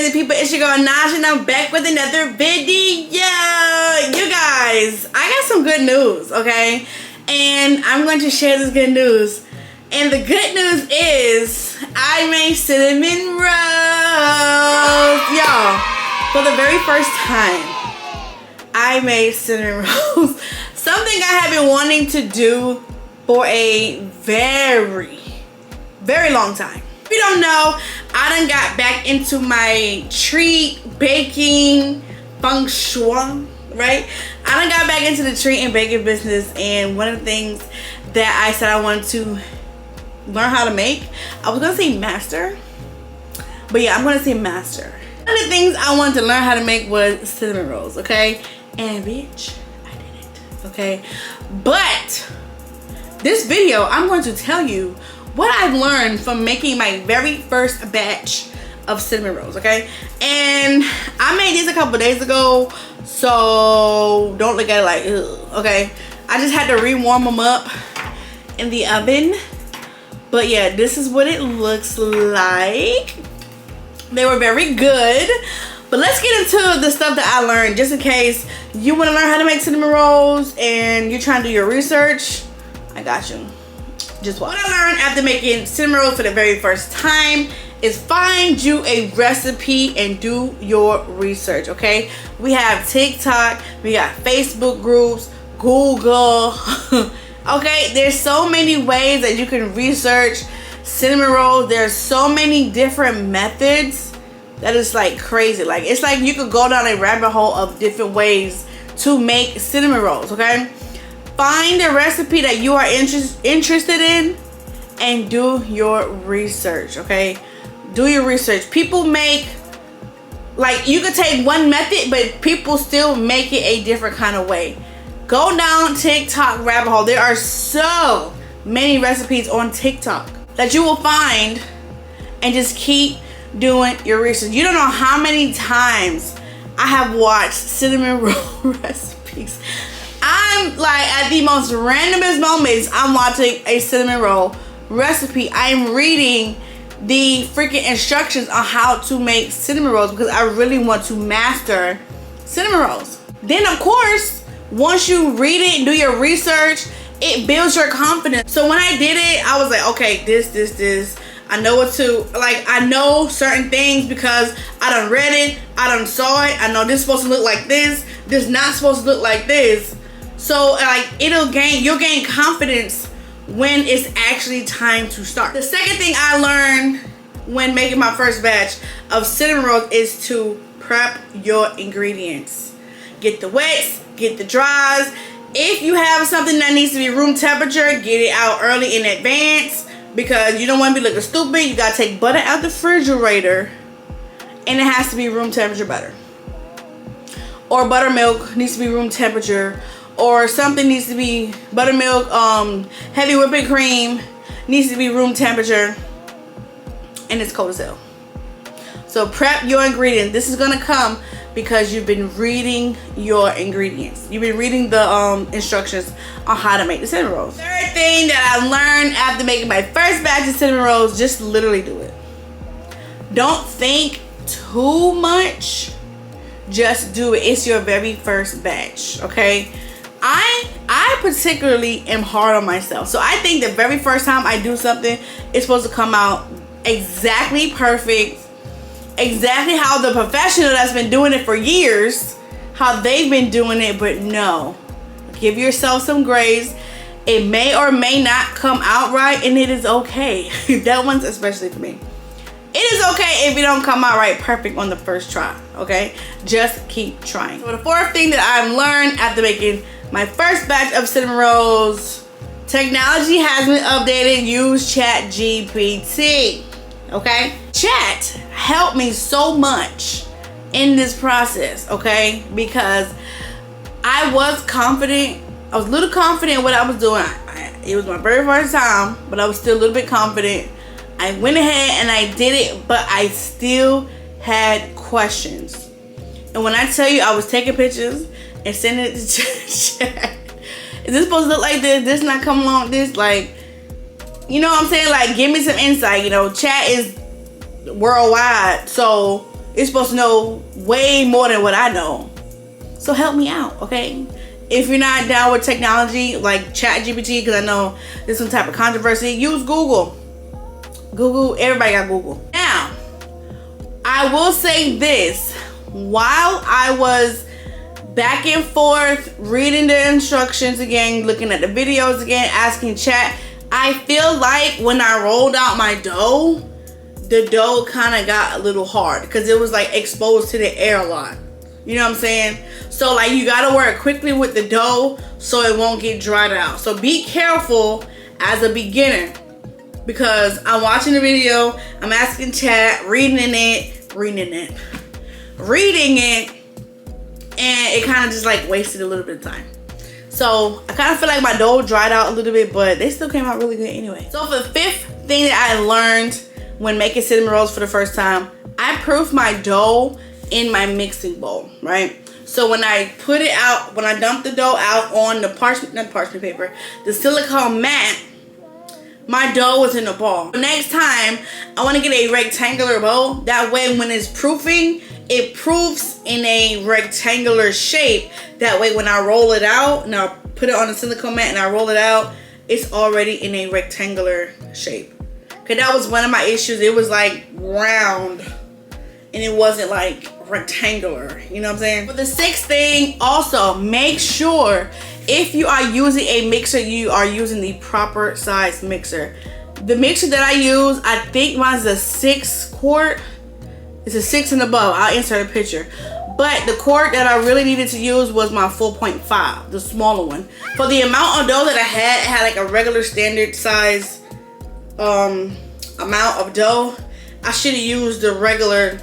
amazing people? It's your girl Nash and I'm back with another video. You guys, I got some good news, okay? And I'm going to share this good news. And the good news is I made cinnamon rolls. Y'all, for the very first time, I made cinnamon rolls. Something I have been wanting to do for a very long time. If you don't know, I done got back into my treat baking feng shui, right? I done got back into the treat and baking business, and one of the things that I said I wanted to learn how to make, I was gonna say master, but yeah, I'm gonna say master. One of the things I wanted to learn how to make was cinnamon rolls, okay? And bitch, I did it, okay? But this video, I'm going to tell you what I've learned from making my very first batch of cinnamon rolls, okay? And I made these a couple days ago, so don't look at it like, ugh, okay? I just had to re-warm them up in the oven. But yeah, this is what it looks like. They were very good. But let's get into the stuff that I learned, just in case you want to learn how to make cinnamon rolls and you're trying to do your research. I got you. Just watch. What I learned after making cinnamon rolls for the very first time is find you a recipe and do your research, okay? We have TikTok, we got Facebook groups, Google. Okay, there's so many ways that you can research cinnamon rolls. There's so many different methods that is like crazy. Like, it's like you could go down a rabbit hole of different ways to make cinnamon rolls, okay? Find a recipe that you are interested in and do your research, okay? Do your research. People make, like, you could take one method, but people still make it a different kind of way. Go down TikTok rabbit hole. There are so many recipes on TikTok that you will find, and just keep doing your research. You don't know how many times I have watched cinnamon roll recipes. I'm like, at the most randomest moments, I'm watching a cinnamon roll recipe. I am reading the freaking instructions on how to make cinnamon rolls because I really want to master cinnamon rolls. Then of course, once you read it and do your research, it builds your confidence. So when I did it, I was like, okay, this. I know what to, like, I know certain things because I done read it, I done saw it. I know this is supposed to look like this not supposed to look like this. So like, you'll gain confidence when it's actually time to start. The second thing I learned when making my first batch of cinnamon rolls is to prep your ingredients. Get the wets, get the dries. If you have something that needs to be room temperature, get it out early in advance because you don't want to be looking stupid. You gotta take butter out the refrigerator, and it has to be room temperature butter. Or buttermilk needs to be room temperature. Or something needs to be buttermilk, heavy whipping cream needs to be room temperature, and it's cold as hell. So prep your ingredients. This is gonna come because you've been reading your ingredients. You've been reading the instructions on how to make the cinnamon rolls. Third thing that I learned after making my first batch of cinnamon rolls, just literally do it. Don't think too much. Just do it. It's your very first batch, okay? I particularly am hard on myself. So I think the very first time I do something, it's supposed to come out exactly perfect, exactly how the professional that's been doing it for years, how they've been doing it. But no, give yourself some grace. It may or may not come out right, and it is okay. That one's especially for me. It is okay if it don't come out right perfect on the first try, okay? Just keep trying. So the fourth thing that I've learned after making my first batch of cinnamon rolls, technology has been updated. Use ChatGPT, okay? Chat helped me so much in this process, okay? Because I was confident. I was a little confident in what I was doing. It was my very first time, but I was still a little bit confident. I went ahead and I did it, but I still had questions. And when I tell you, I was taking pictures and sending it to chat. Is this supposed to look like this? This not come along with this? Like, you know what I'm saying? Like, give me some insight. You know, chat is worldwide. So is supposed to know way more than what I know. So help me out, okay? If you're not down with technology like ChatGPT, because I know there's some type of controversy, use Google. Google, everybody got Google. Now, I will say this. While I was back and forth, reading the instructions again, looking at the videos again, asking chat, I feel like when I rolled out my dough, the dough kind of got a little hard because it was like exposed to the air a lot. You know what I'm saying? So like you gotta work quickly with the dough so it won't get dried out. So be careful as a beginner, because I'm watching the video, I'm asking chat, reading it, and it kind of just like wasted a little bit of time. So I kind of feel like my dough dried out a little bit, but they still came out really good anyway. So for the fifth thing that I learned when making cinnamon rolls for the first time, I proofed my dough in my mixing bowl, right? So when I put it out, when I dumped the dough out on the parchment paper, the silicone mat, my dough was in the bowl. Next time, I want to get a rectangular bowl. That way when it's proofing, it proofs in a rectangular shape. That way when I roll it out, and I put it on the silicone mat and I roll it out, it's already in a rectangular shape. Because that was one of my issues. It was like round and it wasn't like rectangular. You know what I'm saying? For the sixth thing, also make sure if you are using a mixer, you are using the proper size mixer. The mixer that I use, I think mine's a 6 quart. It's a 6 and above. I'll insert a picture. But the quart that I really needed to use was my 4.5, the smaller one. For the amount of dough that I had like a regular standard size amount of dough. I should have used the regular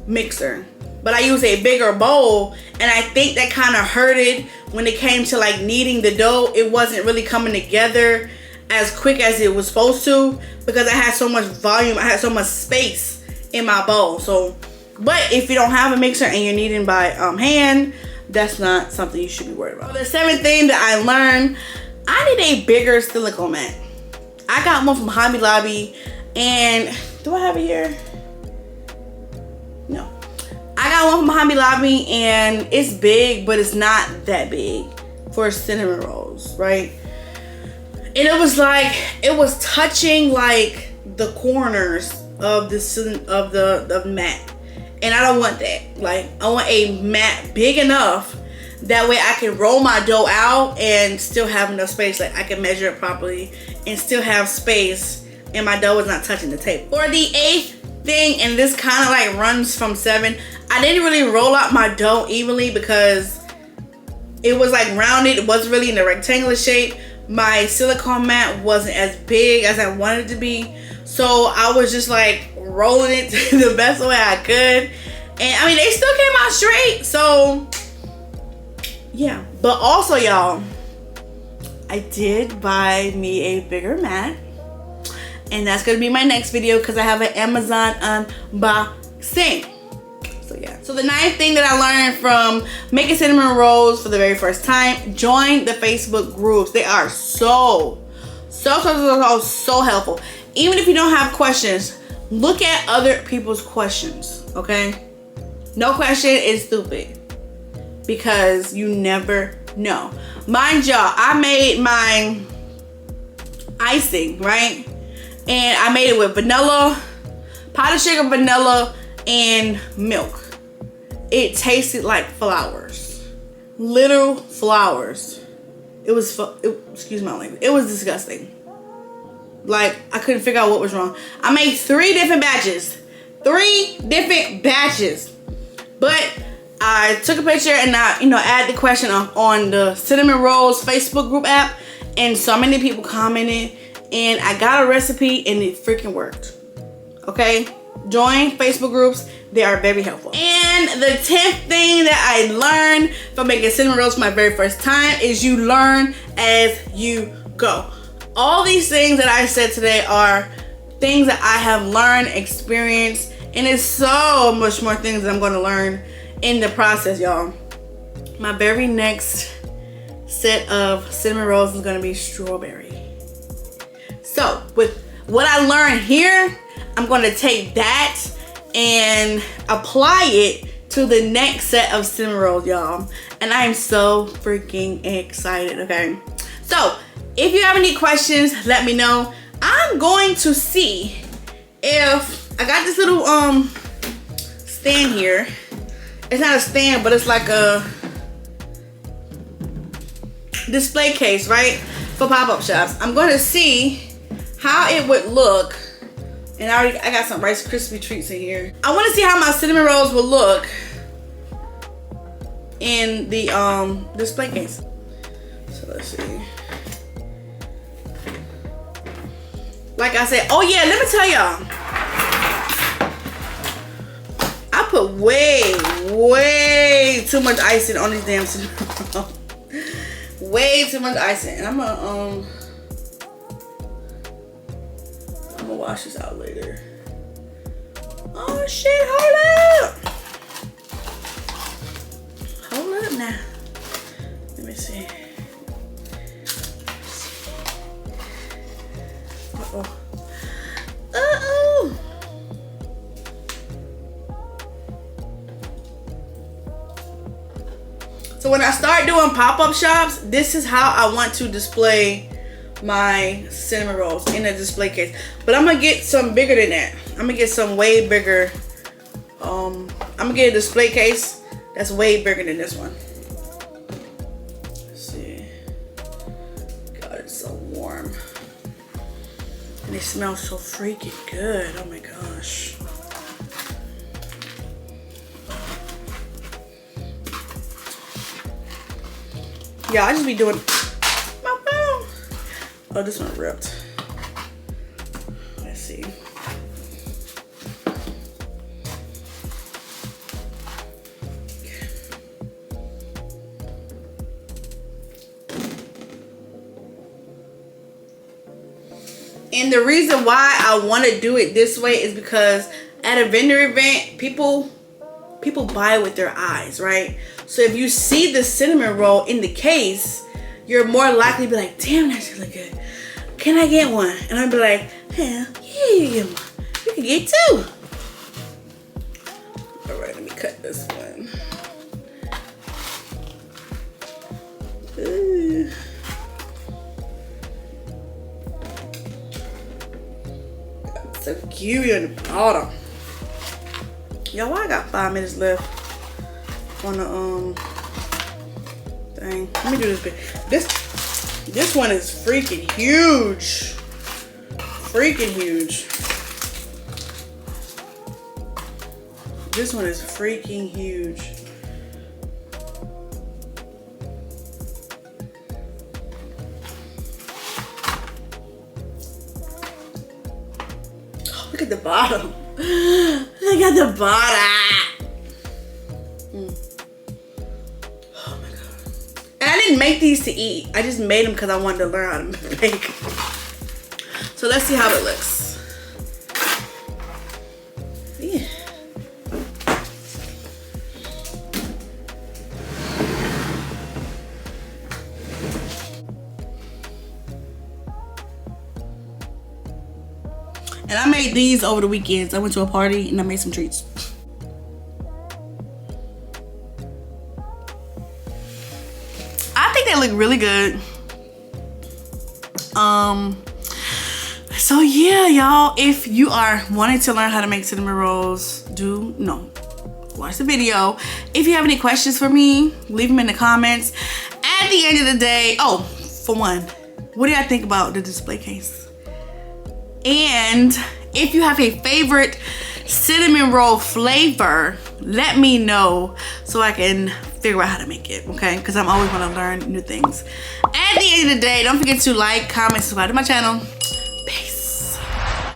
mixer. But I used a bigger bowl, and I think that kind of hurted when it came to like kneading the dough. It wasn't really coming together as quick as it was supposed to because I had so much volume, I had so much space in my bowl. So, but if you don't have a mixer and you're kneading by hand, that's not something you should be worried about. The seventh thing that I learned, I need a bigger silicone mat. I got one from Hobby Lobby, and do I have it here? No. I got one from Hobby Lobby, and it's big, but it's not that big for cinnamon rolls, right? And it was like, it was touching like the corners of the mat. And I don't want that. Like, I want a mat big enough that way I can roll my dough out and still have enough space. Like I can measure it properly and still have space, and my dough is not touching the table. For the eighth thing, and this kind of like runs from 7, I didn't really roll out my dough evenly because it was like rounded. It wasn't really in a rectangular shape. My silicone mat wasn't as big as I wanted it to be. So I was just like rolling it the best way I could. And I mean, they still came out straight. So yeah. But also, y'all, I did buy me a bigger mat. And that's going to be my next video because I have an Amazon unboxing. So yeah. So the ninth thing that I learned from making cinnamon rolls for the very first time, join the Facebook groups. They are so helpful. Even if you don't have questions, look at other people's questions, okay? No question is stupid because you never know. Mind y'all, I made my icing, right? And I made it with vanilla, powdered sugar, vanilla, and milk. It tasted like flowers. Literal flowers. It was, excuse my language, it was disgusting. Like, I couldn't figure out what was wrong. I made 3 different batches. 3 different batches. But I took a picture and I, added the question on the Cinnamon Rolls Facebook group app. And so many people commented. And I got a recipe and it freaking worked. Okay? Join Facebook groups. They are very helpful. And the 10th thing that I learned from making cinnamon rolls for my very first time is you learn as you go. All these things that I said today are things that I have learned, experienced, and it's so much more things that I'm going to learn in the process, y'all. My very next set of cinnamon rolls is going to be strawberry. So with what I learned here, I'm going to take that and apply it to the next set of cinnamon rolls, y'all. And I am so freaking excited, okay? So, if you have any questions, let me know. I'm going to see if I got this little stand here. It's not a stand, but it's like a display case, right? For pop-up shops. I'm going to see how it would look. And I got some Rice Krispie treats in here. I want to see how my cinnamon rolls will look in the display case. So let's see. Like I said, oh yeah, let me tell y'all. I put way too much icing on these damn cinnamon rolls. Way too much icing. And I'm gonna wash this out later. Oh shit, hold up. Hold up now. Let me see. Uh-oh. Uh-oh. So when I start doing pop-up shops, this is how I want to display my cinnamon rolls in a display case. But I'm gonna get some bigger than that. I'm gonna get some way bigger. I'm gonna get a display case that's way bigger than this one. Let's see. God, it's so warm. And it smells so freaking good. Oh my gosh. Yeah, I just be doing my phone. Oh, this one ripped. Let's see. And the reason why I want to do it this way is because at a vendor event, people buy with their eyes, right? So if you see the cinnamon roll in the case, you're more likely to be like, damn, that shit look good. Can I get one? And I'll be like, hell yeah, you get one. You can get two. All right, let me cut this one. Ooh. So cute on the bottom. Y'all, I got 5 minutes left on the thing. Let me do this bit. This one is freaking huge. Freaking huge. This one is freaking huge. Oh, look at the bottom. Look at the bottom. Oh my god. And I didn't make these to eat. I just made them because I wanted to learn how to bake. So let's see how it looks. Yeah. And I made these over the weekends. I went to a party and I made some treats. I think they look really good. So yeah, y'all, if you are wanting to learn how to make cinnamon rolls, watch the video. If you have any questions for me, leave them in the comments. At the end of the day, oh, for one, what do y'all think about the display case? And if you have a favorite cinnamon roll flavor, let me know so I can figure out how to make it, okay? Because I'm always want to learn new things. At the end of the day, don't forget to like, comment, subscribe to my channel.